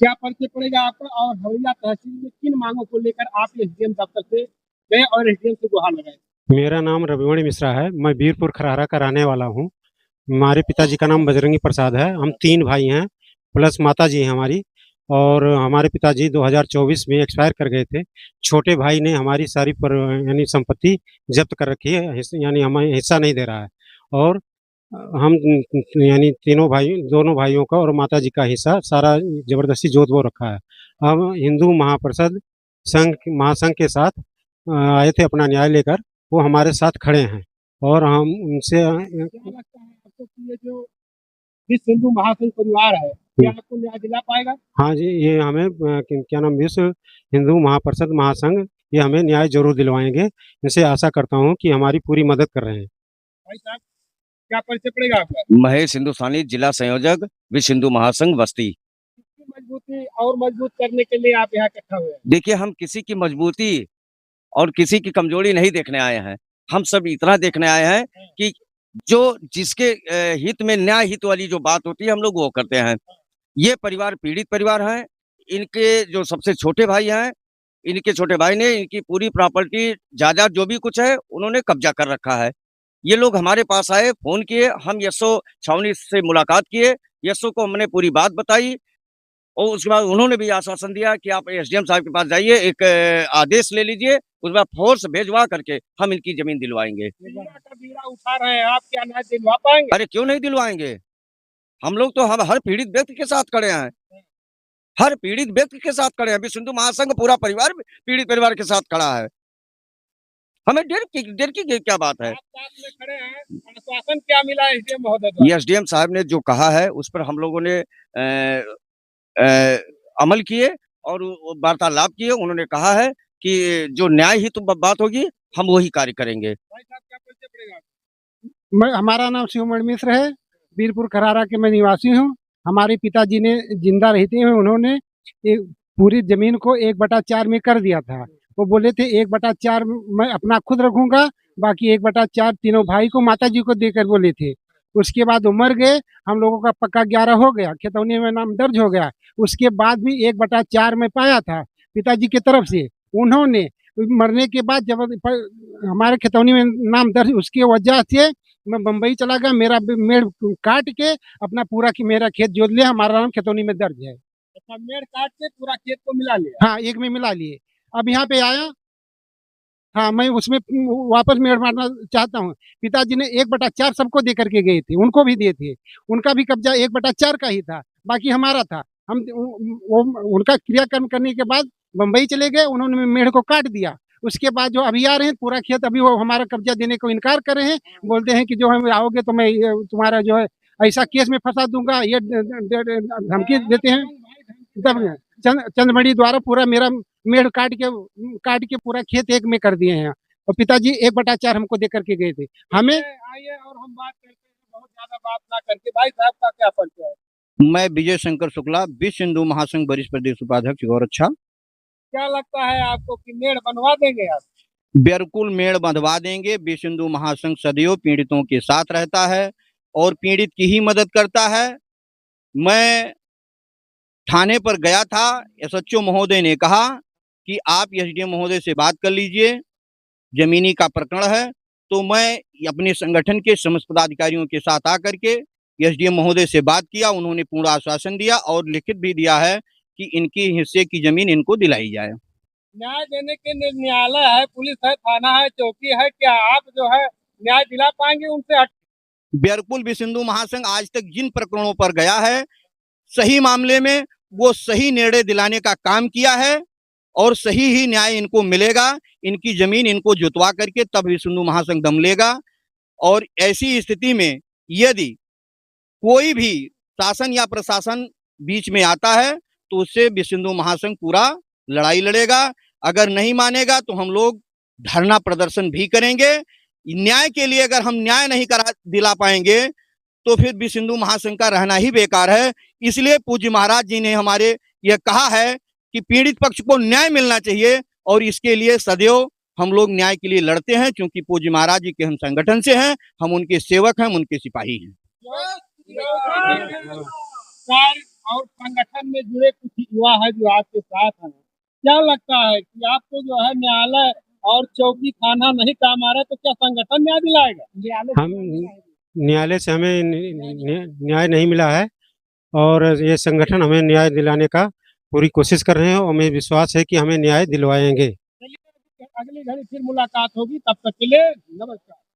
क्या परिचय पड़ेगा आपका और हरैया तहसील में किन मांगों को लेकर आप एसडीएम दफ्तर से गए और एसडीएम से गुहार लगाए? मेरा नाम रविमणि मिश्रा है। मैं वीरपुर खरहारा का रहने वाला हूँ। हमारे पिताजी का नाम बजरंगी प्रसाद है। हम 3 भाई हैं, प्लस माताजी हैं हमारी। और हमारे पिताजी 2024 में एक्सपायर कर गए थे। छोटे भाई ने हमारी सारी यानी संपत्ति जब्त कर रखी है, यानी हमें हिस्सा नहीं दे रहा है। और हम यानी तीनों भाई, दोनों भाइयों का और माताजी का हिस्सा सारा जबरदस्ती जोत वो रखा है। हम हिंदू महापरिषद महासंघ के साथ आए थे अपना न्याय लेकर। वो हमारे साथ खड़े हैं और हम उनसे क्या लगता है आपको कि ये जो विश्व हिंदू महासंघ परिवार है, क्या आपको न्याय दिला पाएगा? हाँ जी, ये हमें क्या नाम, विश्व हिंदू महापरिषद महासंघ, ये हमें न्याय जरूर दिलवाएंगे। इनसे आशा करता हूँ कि हमारी पूरी मदद कर रहे हैं। भाई साहब, क्या परिचय पड़ेगा आपका? महेश हिंदुस्तानी, जिला संयोजक, विश्व हिंदू महासंघ बस्ती। इसकी मजबूती और मजबूत करने के लिए आप यहाँ इकट्ठा हुए हैं। देखिए, हम किसी की मजबूती और किसी की कमजोरी नहीं देखने आए हैं। हम सब इतना देखने आए हैं कि जो जिसके हित में न्याय हित वाली जो बात होती है, हम लोग वो करते हैं। ये परिवार पीड़ित परिवार है। इनके जो सबसे छोटे भाई हैं, इनके छोटे भाई ने इनकी पूरी प्रॉपर्टी जायदाद जो भी कुछ है उन्होंने कब्जा कर रखा है। ये लोग हमारे पास आए, फोन किए, हम यशो छावनी से मुलाकात किए, यशो को हमने पूरी बात बताई और उसके बाद उन्होंने भी आश्वासन दिया कि आप एसडीएम साहब के पास जाइए, एक आदेश ले लीजिए, उसके बाद फोर्स भेजवा करके हम इनकी जमीन दिलवाएंगे। बीड़ा उठा रहे हैं आप, क्या न्याय दिलवा पाएंगे? अरे क्यों नहीं दिलवाएंगे? हम लोग तो हम हर पीड़ित व्यक्ति के साथ खड़े हैं, हर पीड़ित व्यक्ति के साथ खड़े हैं। विश्व हिंदू महासंघ पूरा परिवार पीड़ित परिवार के साथ खड़ा है। हमें डर की क्या बात है? आप साथ में खड़े हैं, आश्वासन क्या मिला एसडीएम महोदय द्वारा? एसडीएम साहब ने जो कहा है उस पर हम लोगों ने अमल किए और वार्तालाप किए। उन्होंने कहा है कि जो न्याय हित बात होगी हम वही कार्य करेंगे। भाई साहब, क्या परिचय पड़ेगा? हमारा नाम शिवमणि मिश्र है। वीरपुर खरारा के मैं निवासी हूँ। हमारे पिताजी ने जिंदा रहते हुए उन्होंने एक पूरी जमीन को 1/4 में कर दिया था। वो बोले थे 1/4 मैं अपना खुद रखूंगा, बाकी 1/4 तीनों भाई को, माताजी को देकर बोले थे। उसके बाद वो मर गए। हम लोगों का पक्का 11 हो गया, खेतौनी में नाम दर्ज हो गया। उसके बाद भी 1/4 में पाया था पिताजी की तरफ से। उन्होंने मरने के बाद जब हमारे खेतौनी में नाम दर्ज, उसकी वजह से मैं बम्बई चला गया। मेरा मेड़ काट के अपना पूरा की मेरा खेत जोत लिया। हमारा नाम खेतौनी में दर्ज है। अच्छा, मेड़ काट के पूरा खेत को मिला लिया? हाँ, एक में मिला लिए। अब यहाँ पे आया, हाँ, मैं उसमें वापस मेड़ मारना चाहता हूँ। पिताजी ने 1/4 सबको दे करके गए थे, उनको भी दिए थे। उनका भी कब्जा 1/4 का ही था, बाकी हमारा था। हम वो उनका क्रियाकर्म करने के बाद बम्बई चले गए। उन्होंने मेड़ को काट दिया। उसके बाद जो अभी आ रहे हैं पूरा खेत, अभी वो हमारा कब्जा देने को इनकार कर रहे हैं। बोलते हैं कि जो हम आओगे तो मैं तुम्हारा जो है ऐसा केस में फंसा दूंगा, ये धमकी देते हैं। तब चंद्रमणि द्वारा पूरा मेरा मेड़ काट के पूरा खेत एक में कर दिए हैं। और पिताजी 1/4 हमको दे करके गए थे। हमें आइए और हम बात करते हैं, बहुत ज्यादा बात ना करके। भाई साहब का क्या परिचय है? मैं विजय शंकर शुक्ला, विश्व हिंदू महासंघ वरिष्ठ प्रदेश उपाध्यक्ष गौरक्षा। क्या लगता है आपको कि मेड़ बनवा देंगे आप? बिल्कुल मेड़ बंधवा देंगे। विश्व हिंदू महासंघ सदैव पीड़ितों के साथ रहता है और पीड़ित की ही मदद करता है। मैं थाने पर गया था, एसएचओ महोदय ने कहा कि आप एसडीएम महोदय से बात कर लीजिए, जमीनी का प्रकरण है। तो मैं अपने संगठन के समस्त पदाधिकारियों के साथ आकर के एसडीएम महोदय से बात किया। उन्होंने पूरा आश्वासन दिया और लिखित भी दिया है कि इनकी हिस्से की जमीन इनको दिलाई जाए। न्याय देने के लिए न्यायालय है, पुलिस है, थाना है, चौकी है, क्या आप जो है न्याय दिला पाएंगे उनसे? बिल्कुल, विश्व हिंदू महासंघ आज तक जिन प्रकरणों पर गया है, सही मामले में वो सही निर्णय दिलाने का काम किया है और सही ही न्याय इनको मिलेगा। इनकी जमीन इनको जुतवा करके तब विश्व हिंदू महासंघ दम लेगा। और ऐसी स्थिति में यदि कोई भी शासन या प्रशासन बीच में आता है तो उससे विश्व हिंदू महासंघ पूरा लड़ाई लड़ेगा। अगर नहीं मानेगा तो हम लोग धरना प्रदर्शन भी करेंगे। न्याय के लिए अगर हम न्याय नहीं करा दिला पाएंगे तो फिर विश्व हिंदू महासंघ का रहना ही बेकार है। इसलिए पूज्य महाराज जी ने हमारे यह कहा है कि पीड़ित पक्ष को न्याय मिलना चाहिए और इसके लिए सदैव हम लोग न्याय के लिए लड़ते हैं। क्योंकि पूज्य महाराज जी के हम संगठन से हैं, हम उनके सेवक हैं, हम उनके सिपाही हैं। और संगठन में जुड़े कुछ युवा है जो आपके साथ हैं, क्या लगता है कि आपको जो है न्यायालय और चौकी थाना नहीं काम आ रहा है तो क्या संगठन न्याय दिलाएगा? हम न्यायालय से हमें न्याय नहीं मिला है और ये संगठन हमें न्याय दिलाने का पूरी कोशिश कर रहे हैं और हमें विश्वास है कि हमें न्याय दिलवाएंगे। अगली घड़ी फिर मुलाकात होगी, तब तक के लिए नमस्कार।